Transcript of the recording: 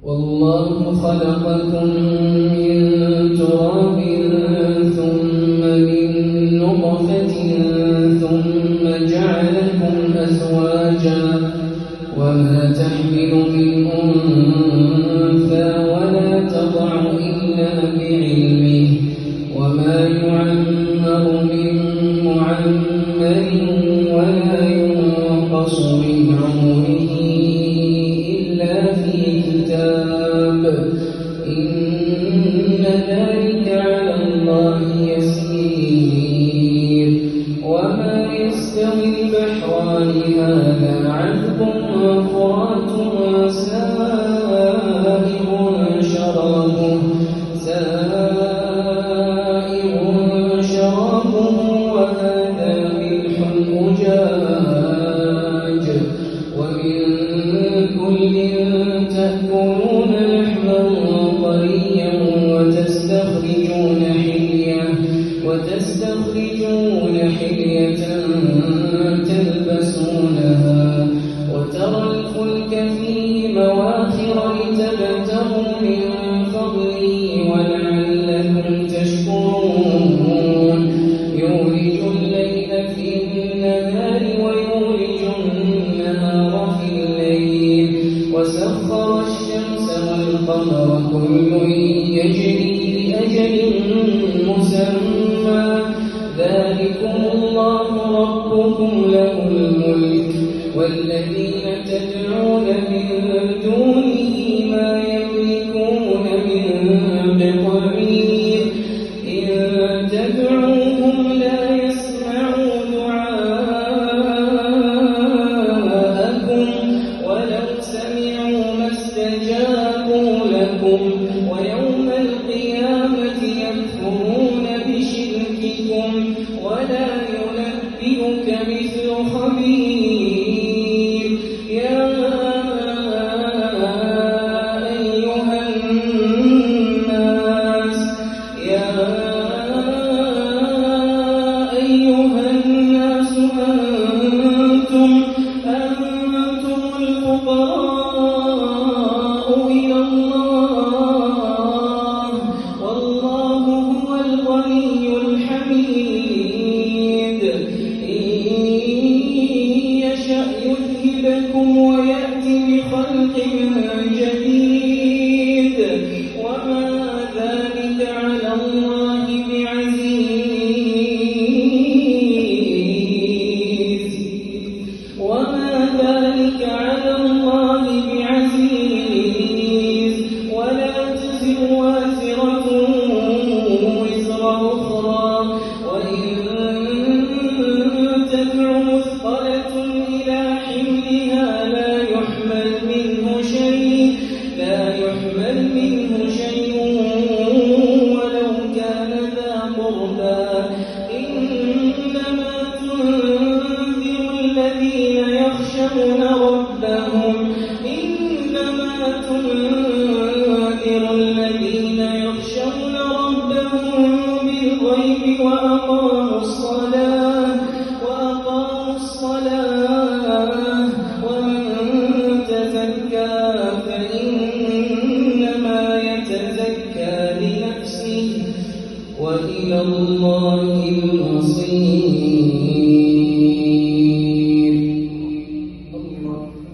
والله خلقكم من تراب ثم من نطفة ثم جعلكم أزواجا وما تحمل من أنثى ولا تضع إلا بعلمه وما يعمر من معمر ولا ينقص من عمره إلا في كتاب إن ذلك على الله يسير وما يستوي البحران هذا عذب فرات سائغ شرابه وهذا ملح أجاج ومن كل تأكلون لحما طريا وتستخرجون حلية تلبسونها وترى الفلك فيه مواخر لتبتغوا من فضله ولعلكم تشكرون يولج الليل في النهار ويولج النهار في الليل وسخر الشمس والقمر كل يجري لأجل مسمى ذلكم الله ربكم له الملك والذين تدعون من دونه ما يملكون من قطمير إن تدعوهم لا يسمعوا دعاءكم ولو سمعوا ما استجابوا لكم ويوم القيامة يكفرون بشرككم ولا ينبئك مثل خبير يا أيها الناس أنتم الفقراء إلى الله والله هو الغني الحميد إن يشأ يذهبكم ويأتي بخلق جديد وما ذلك على الله بعزيز ولا تزر وازرة وزر أخرى وإن تدع مثقلة إلى حملها لا يحمل منه شيء ولو كان ذا قربى إنما تنذر الذين يخشون ربهم بالغيب وأقاموا الصلاة ومن تزكى فإنما يتزكى لنفسه وإلى الله